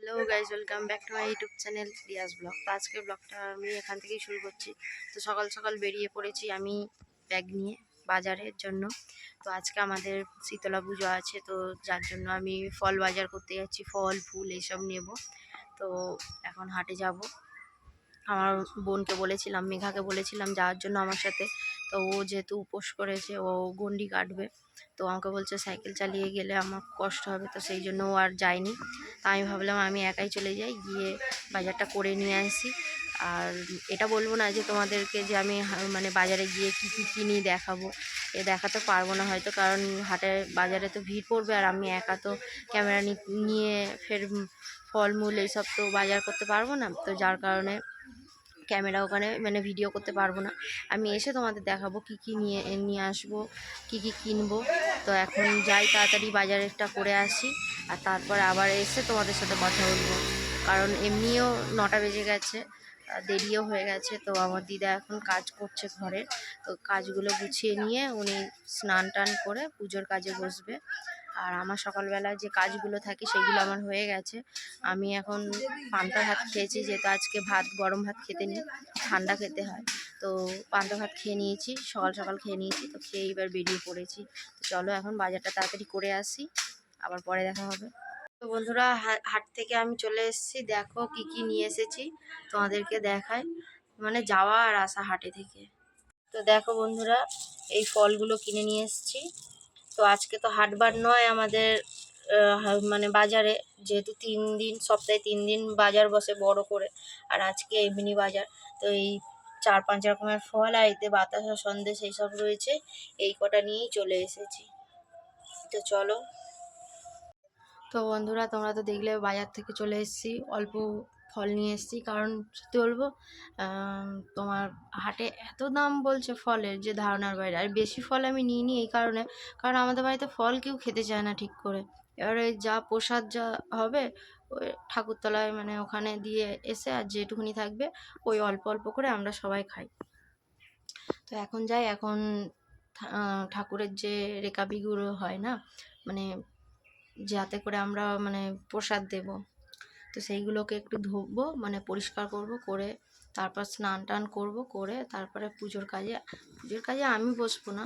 Hello guys, welcome back to my YouTube channel Riyaz blog. তো আজকের ব্লগটা আমি এখান থেকেই শুরু করছি। তো সকাল সকাল বেরিয়ে পড়েছি আমি ব্যাগ নিয়ে বাজারের জন্য। তো আজকে আমাদের শীতলা পুজো আছে, তো যার জন্য আমি ফল বাজার করতে যাচ্ছি, ফল ফুল এইসব নেব। তো এখন হাটে যাব। আমার বোনকে বলেছিলাম, মেঘাকে বলেছিলাম যাওয়ার জন্য আমার সাথে। তো ও যেহেতু উপোস করেছে, ও গন্ডি কাটবে, তো আমাকে বলছে সাইকেল চালিয়ে গেলে আমার কষ্ট হবে, তো সেই জন্য ও আর যায়নি। তা আমি ভাবলাম আমি একাই চলে যাই, গিয়ে বাজারটা করে নিয়ে আসি। আর এটা বলবো না যে তোমাদেরকে যে আমি মানে বাজারে গিয়ে কী কী কিনি দেখাবো, দেখাতে পারবো না হয়তো, কারণ হাটে বাজারে তো ভিড় পড়বে, আর আমি একা তো ক্যামেরা নিয়ে ফের ফলমূল এইসব তো বাজার করতে পারবো না। তো যার কারণে ক্যামেরা ওখানে মানে ভিডিও করতে পারবো না। আমি এসে তোমাদের দেখাবো কী কী নিয়ে নিয়ে আসবো, কী কী কিনবো। তো এখন যাই, তাড়াতাড়ি বাজারটা করে আসি, আর তারপর আবার এসে তোমাদের সাথে কথা বলবো, কারণ এমনিও 9টা বেজে গেছে, দেরিও হয়ে গেছে। তো আমার দিদা এখন কাজ করছে ঘরে, তো কাজগুলো গুছিয়ে নিয়ে উনি স্নান টান করে পুজোর কাজে বসবে। আর আমার সকালবেলা যে কাজগুলো থাকে সেগুলো আমার হয়ে গেছে। আমি এখন পান্তা ভাত খেয়েছি, যেহেতু আজকে গরম ভাত খেতে নেই, ঠান্ডা খেতে হয়। তো পান্তা ভাত খেয়ে নিয়েছি, সকাল সকাল খেয়ে নিয়েছি, তো খেয়ে এবার বেরিয়ে পড়েছি। তো চলো এখন বাজারটা তাড়াতাড়ি করে আসি, আবার পরে দেখা হবে। তো বন্ধুরা, হাট থেকে আমি চলে এসেছি, দেখো কি কি নিয়ে এসেছি তোমাদেরকে দেখাই, মানে যাওয়া আর আসা হাটে থেকে। তো দেখো বন্ধুরা, এই ফলগুলো কিনে নিয়ে এসেছি। তো আজকে তো হাটবার নয় আমাদের মানে বাজারে, যেহেতু 3 দিন, সপ্তাহে 3 দিন বাজার বসে বড় করে, আর আজকে এমনি বাজার। তো এই 4-5 রকমের ফল, আর এতে বাতাসা সন্দেশ এইসব রয়েছে, এই কটা নিয়েই চলে এসেছি। তো চলো। তো বন্ধুরা, তোমরা তো দেখলে বাজার থেকে চলে এসেছি, অল্প ফল নিয়ে এসেছি, কারণ সত্যি বলবো তোমার হাটে এত দাম বলছে ফলের, যে ধারণার বাইরে। আর বেশি ফল আমি নিইনি এই কারণে, কারণ আমাদের বাড়িতে ফল কেউ খেতে চায় না ঠিক করে। এবারে যা প্রসাদ যা হবে ওই ঠাকুরতলায় মানে ওখানে দিয়ে এসে, আর যেটুকুনি থাকবে ওই অল্প অল্প করে আমরা সবাই খাই। তো এখন যাই, এখন ঠাকুরের যে রেকাবিগুলো হয় না, মানে যাতে করে আমরা মানে প্রসাদ দেব, তো সেইগুলোকে একটু ধুবো, মানে পরিষ্কার করব, করে তারপর স্নান টান করবো, করে তারপরে পুজোর কাজে আমি বসবো না,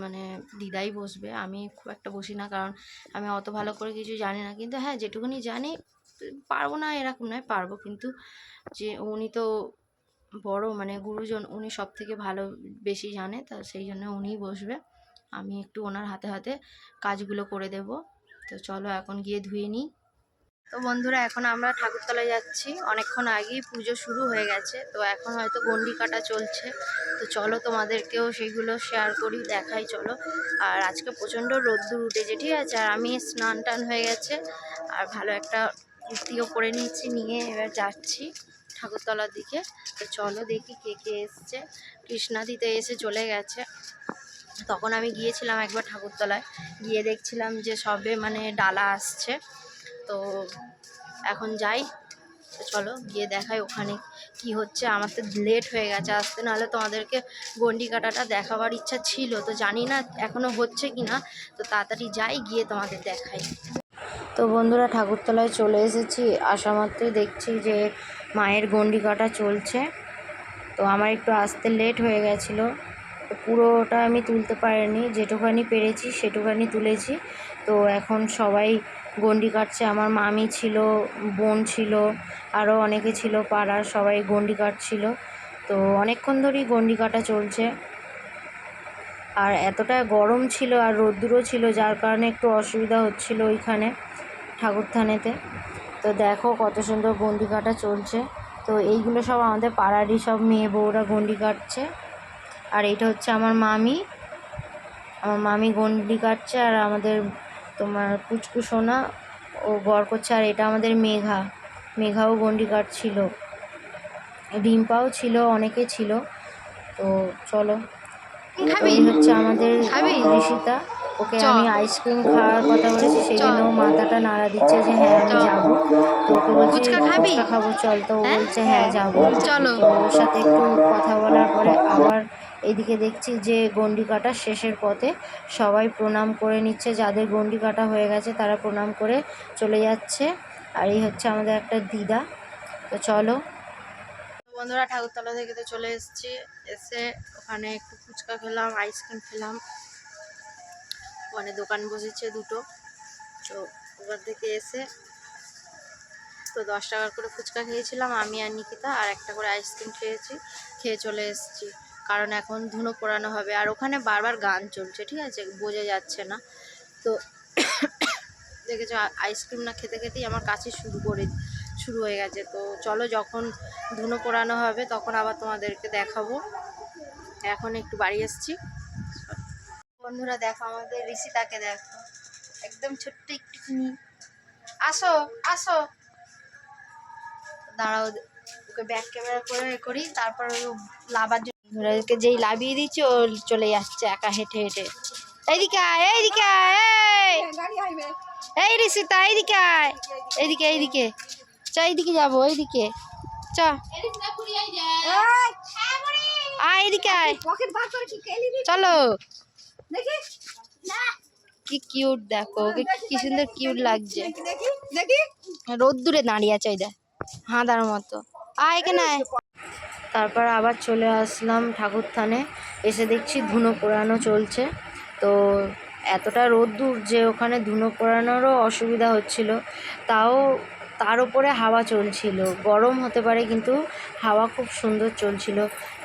মানে দিদাই বসবে। আমি খুব একটা বসি না, কারণ আমি অত ভালো করে কিছু জানি না, কিন্তু হ্যাঁ যেটুকুনি জানি, পারবো না এরকম নয়, পারবো, কিন্তু যে উনি তো বড় মানে গুরুজন, উনি সব থেকে ভালো বেশি জানে, তা সেই জন্য উনিই বসবে, আমি একটু ওনার হাতে হাতে কাজগুলো করে দেব। তো চলো এখন গিয়ে ধুয়ে নিই। তো বন্ধুরা, এখন আমরা ঠাকুরতলায় যাচ্ছি, অনেকক্ষণ আগেই পুজো শুরু হয়ে গেছে, তো এখন হয়তো গন্ডি কাটা চলছে। তো চলো তোমাদেরকেও সেগুলো শেয়ার করি, দেখাই, চলো। আর আজকে প্রচণ্ড রোদ্দুর উঠেছে, ঠিক আছে, আর আমি স্নান টান হয়ে গেছে, আর ভালো একটা কুর্তিও পরে নিয়েছি, নিয়ে এবার যাচ্ছি ঠাকুরতলার দিকে। তো চলো দেখি কে কে এসছে। কৃষ্ণা দিতে এসে চলে গেছে, তখন আমি গিয়েছিলাম একবার ঠাকুরতলায়, গিয়ে দেখছিলাম যে সবে মানে ডালা আসছে। তো এখন যাই, তো চলো গিয়ে দেখাই ওখানে কি হচ্ছে। আমার তো লেট হয়ে গেছে আসতে, নাহলে তোমাদেরকে গন্ডি কাটাটা দেখাবার ইচ্ছা ছিল, তো জানি না এখনও হচ্ছে কি না। তো তাড়াতাড়ি যাই, গিয়ে তোমাদের দেখাই। তো বন্ধুরা, ঠাকুরতলায় চলে এসেছি, আসা মাত্রই দেখছি যে মায়ের গন্ডি কাটা চলছে। তো আমার একটু আসতে লেট হয়ে গেছিলো, তো পুরোটা আমি তুলতে পারিনি, যেটুখানি পেরেছি সেটুখানি তুলেছি। তো এখন সবাই গন্ডি কাটছে, আমার মামি ছিল, বোন ছিল, আরও অনেকে ছিল পাড়ার, সবাই গন্ডি কাটছিল। তো অনেকক্ষণ ধরেই গন্ডি কাটা চলছে, আর এতটা গরম ছিল আর রোদ্দুরও ছিল, যার কারণে একটু অসুবিধা হচ্ছিল ওইখানে ঠাকুরথানেতে। তো দেখো কত সুন্দর গন্ডি কাটা চলছে। তো এইগুলো সব আমাদের পাড়ারই সব মেয়ে বউরা গন্ডি কাটছে, আর এইটা হচ্ছে আমার মামি গন্ডি কাটছে, আর আমাদের তোমার পুচকু সোনা ও গড় করছে, আর এটা আমাদের মেঘাও গন্ডি কাটছিল, ডিম্পাও ছিল, অনেকে ছিল। তো চলো, এই হচ্ছে আমাদের ঋষিতা, ওকে আমি আইসক্রিম খাওয়ার কথা বলেছি, সেই জন্য মাথাটা নাড়া দিচ্ছে যে হ্যাঁ আমি যাবো। তো ওকে বলছি ফুচকা খাবো চল, তো ও বলছে হ্যাঁ যাবো। চলো, তো ওর সাথে একটু কথা বলার পরে আবার এইদিকে দেখছি যে গন্ডি কাটা শেষের পথে সবাই প্রণাম করে নিচ্ছে, যাদের গন্ডি কাটা হয়ে গেছে তারা প্রণাম করে চলে যাচ্ছে। আর এই হচ্ছে আমাদের একটা দিদা। তো চলো বন্ধুরা, ঠাকুরতলা থেকে তো চলে এসেছি, এসে ওখানে একটু ফুচকা খেলাম, আইসক্রিম খেলাম, ওখানে দোকান বসেছে দুটো। তো ওখান থেকে এসে তো 10 টাকার করে ফুচকা খেয়েছিলাম আমি আর নিকিতা, আর একটা করে আইসক্রিম খেয়েছি, খেয়ে চলে এসেছি। কারণ এখন ধুনো পোড়ানো হবে, আর ওখানে বারবার গান চলছে, ঠিক আছে, বোঝা যাচ্ছে না। তো দেখেছো আইসক্রিম না খেতে খেতেই আমার কাছে শুরু হয়ে গেছে। তো চলো যখন ধুনো পোড়ানো হবে তখন আবার তোমাদেরকে দেখাবো। এখন একটু বাড়ি এসেছি। বন্ধুরা দেখো আমাদের ঋষিতাকে দেখো, একদম ছোট্ট একটুখানি। আসো আসো, দাঁড়াও ওকে ব্যাক ক্যামেরা করে করি, তারপর লাভার জন্য যেই লাভিয়ে দিচ্ছি ও চলে যাচ্ছে একা হেঁটে হেঁটে। এইদিকে আয়, এইদিকে আয়, এই ঋষিতা এইদিকে আয়, এইদিকে এইদিকে চ, এইদিকে যাবো, এইদিকে চ, আয় এইদিকে আয়, চলো। কি কিউট দেখো, ওকে কি সুন্দর কিউট লাগছে, রোদ্দুরে দাঁড়িয়ে আছে ওই দেখ হাঁদার মতো। আয় এখানে আয়। তারপর আবার চলে আসলাম ঠাকুর থানে, এসে দেখছি ধুনো পোড়ানো চলছে। তো এতটা রোদ্দুর যে ওখানে ধুনো পোড়ানোরও অসুবিধা হচ্ছিল, তাও তার উপরে হাওয়া চলছিল। গরম হতে পারে কিন্তু হাওয়া খুব সুন্দর চলছিল।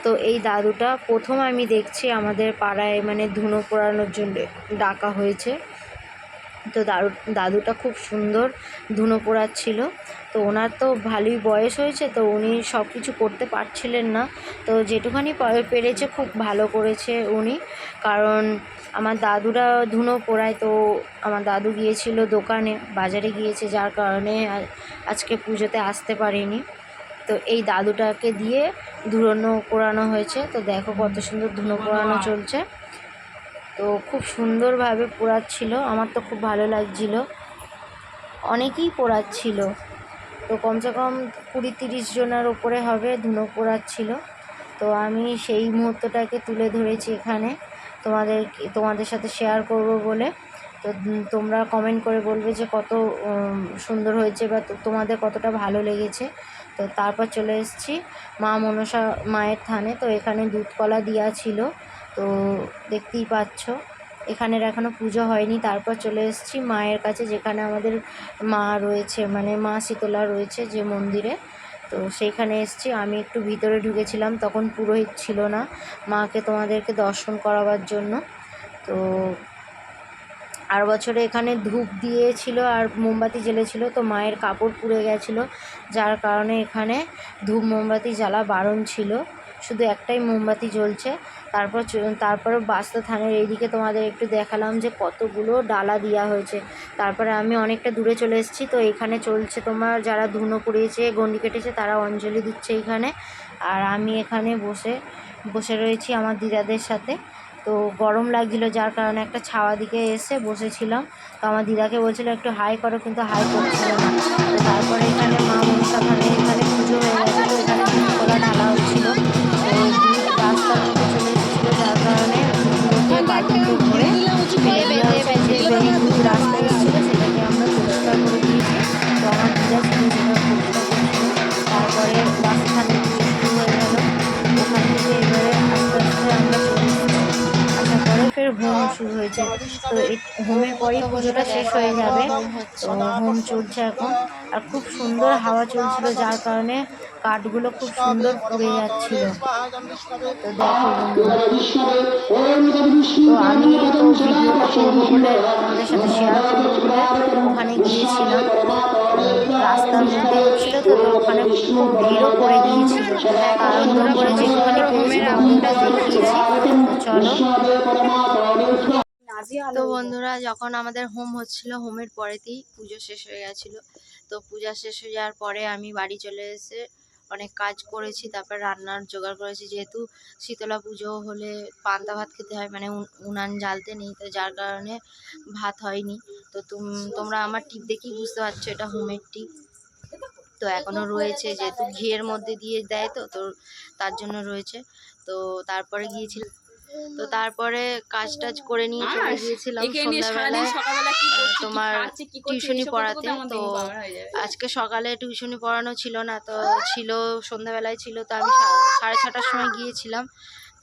তো এই দাদুটা প্রথম আমি দেখছি আমাদের পাড়ায় মানে ধুনো পোড়ানোর জন্য ডাকা হয়েছে। তো দাদুটা খুব সুন্দর ধুনো পোড়াচ্ছিল। তো ওনার তো ভালোই বয়স হয়েছে, তো উনি সব কিছু করতে পারছিলেন না। তো যেটুখানি পেরেছে খুব ভালো করেছে উনি, কারণ আমার দাদুরা ধুনো পোড়ায়। তো আমার দাদু গিয়েছিল দোকানে, বাজারে গিয়েছে, যার কারণে আজকে পুজোতে আসতে পারেনি। তো এই দাদুটাকে দিয়ে ধুনো পোড়ানো হয়েছে। তো দেখো কত সুন্দর ধুনো পোড়ানো চলছে। তো খুব সুন্দরভাবে পোড়াচ্ছিল, আমার তো খুব ভালো লাগছিল। অনেকেই পোড়াচ্ছিল, তো কমসে কম 20-30 জনের ওপরে হবে ধুনো পোড়াচ্ছিল। তো আমি সেই মুহূর্তটাকে তুলে ধরেছি এখানে তোমাদের সাথে শেয়ার করব বলে। তো তোমরা কমেন্ট করে বলবে যে কত সুন্দর হয়েছে বা তোমাদের কতটা ভালো লেগেছে। তো তারপর চলে এসেছি মা মনসা মায়ের থানে। তো এখানে দুধ কলা দেওয়া ছিল, তো দেখতেই পাচ্ছ এখানের এখনও পুজো হয়নি। তারপর চলে এসেছি মায়ের কাছে, যেখানে আমাদের মা রয়েছে, মানে মা শীতলা রয়েছে যে মন্দিরে। তো সেইখানে এসেছি। আমি একটু ভিতরে ঢুকেছিলাম, তখন পুরোহিত ছিল না, মাকে তোমাদেরকে দর্শন করাবার জন্য। তো আর বছরে এখানে ধূপ দিয়েছিল আর মোমবাতি জ্বেলেছিল, তো মায়ের কাপড় পুড়ে গেছিলো, যার কারণে এখানে ধূপ মোমবাতি জ্বালা বারণ ছিল, শুধু একটাই মোমবাতি জ্বলছে। তারপরে বাস্তা থানের এইদিকে তোমাদের একটু দেখালাম যে কতগুলো ডালা দেওয়া হয়েছে। তারপরে আমি অনেকটা দূরে চলে এসেছি। তো এখানে চলছে তোমার যারা ধুনো পুড়িয়েছে গণ্ডি কেটেছে তারা অঞ্জলি দিচ্ছে এইখানে, আর আমি এখানে বসে রয়েছি আমার দিদাদের সাথে। তো গরম লাগছিলো, যার কারণে একটা ছাওয়া দিকে এসে বসেছিলাম। তো আমার দিদাকে বলছিল একটু হাই করো, কিন্তু হাই করছিল না। তো তারপরে এখানে মা মনসা থানে এখানে পুজো হয়ে গেছে, তো এখানে দুধ কলা ঢালা হচ্ছিলো। তো দুধ রাস্তার মধ্যে চলে এসেছিলো, যার কারণে দুধগুলোকে বালতিতে ভরে যে দুধ রাস্তায় এসেছিলো সেটাকে আমরা পরিষ্কার করে দিয়েছি। তো আমার দিদা ছিল সেটা পরিষ্কার করছিল। তারপরে রাস্তা থানে পুজো শুরু হয়ে গেল। ওখান থেকে এবারে আস্তে আস্তে আমরা চলে এসেছি, আসার পরে ফের হোম শুরু হয়েছে। তো এই হোমের পরেই পুজোটা শেষ হয়ে যাবে। তো হোম চলছে এখন, আর খুব সুন্দর হাওয়া চলছিল, যার কারণে কাঠগুলো খুব সুন্দর পুড়ে যাচ্ছিল। তো দেখো বন্ধুরা, তো আমি তো ভিডিওটা করবো বলে তোমাদের সাথে শেয়ার করবো বলে ওখানে গিয়েছিলাম। রাস্তার মধ্যে হচ্ছিল, তো ওখানে খুব ভিড়ও পড়ে গিয়েছিল, তাড়াহুড়ো করে যেখানে হোমের আগুনটা দেখিয়েছি। তো চলো। তো বন্ধুরা যখন আমাদের হোম হচ্ছিল, হোমের পরেতেই পুজো শেষ হয়ে গেছিল। তো পূজা শেষ হয়ে যাওয়ার পরে আমি বাড়ি চলে এসে অনেক কাজ করেছি, তারপর রান্নার জোগাড় করেছি। যেহেতু শীতলা পুজো হলে পান্তা ভাত খেতে হয়, মানে উনান জ্বালতে নেই, তো যার কারণে ভাত হয়নি। তো তোমরা আমার টিপ দেখেই বুঝতে পারছো এটা হোমের টিপ। তো এখনও রয়েছে, যেহেতু ঘিয়ের মধ্যে দিয়ে দেয়, তো তার জন্য রয়েছে। তো তারপরে গিয়েছিলাম তো তারপরে কাজ টাজ করে নিয়ে চলে গিয়েছিলাম সন্ধ্যাবেলায় তোমার টিউশনি পড়াতে। তো আজকে সকালে টিউশনি পড়ানো ছিল না, তো ছিল সন্ধ্যাবেলায় ছিল, তো আমি 6:30টার সময় গিয়েছিলাম।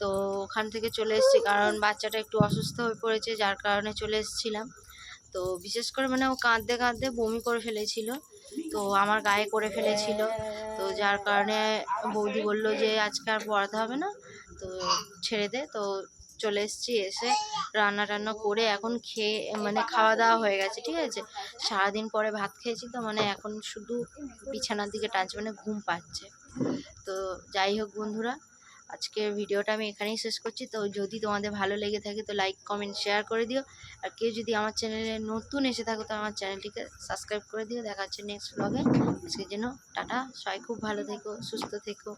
তো ওখান থেকে চলে এসেছি কারণ বাচ্চাটা একটু অসুস্থ হয়ে পড়েছে, যার কারণে চলে এসেছিলাম। তো বিশেষ করে মানে ও কাঁদতে কাঁদতে বমি করে ফেলেছিল, তো আমার গায়ে করে ফেলেছিল। তো যার কারণে বৌদি বললো যে আজকে আর পড়াতে হবে না, তো ছেড়ে দে। তো চলে এসেছি, এসে রান্না টান্না করে এখন খেয়ে মানে খাওয়া দাওয়া হয়ে গেছে, ঠিক আছে। সারাদিন পরে ভাত খেয়েছি, তো মানে এখন শুধু বিছানার দিকে টানছে, মানে ঘুম পাচ্ছে। তো যাই হোক বন্ধুরা, আজকের ভিডিওটা আমি এখানেই শেষ করছি। তো যদি তোমাদের ভালো লেগে থাকে তো লাইক কমেন্ট শেয়ার করে দিও, আর কেউ যদি আমার চ্যানেলে নতুন এসে থাকো তো আমার চ্যানেলটিকে সাবস্ক্রাইব করে দিও। দেখা হচ্ছে নেক্সট ব্লগে। আজকের জন্য টাটা, সবাই খুব ভালো থেকো, সুস্থ থেকো।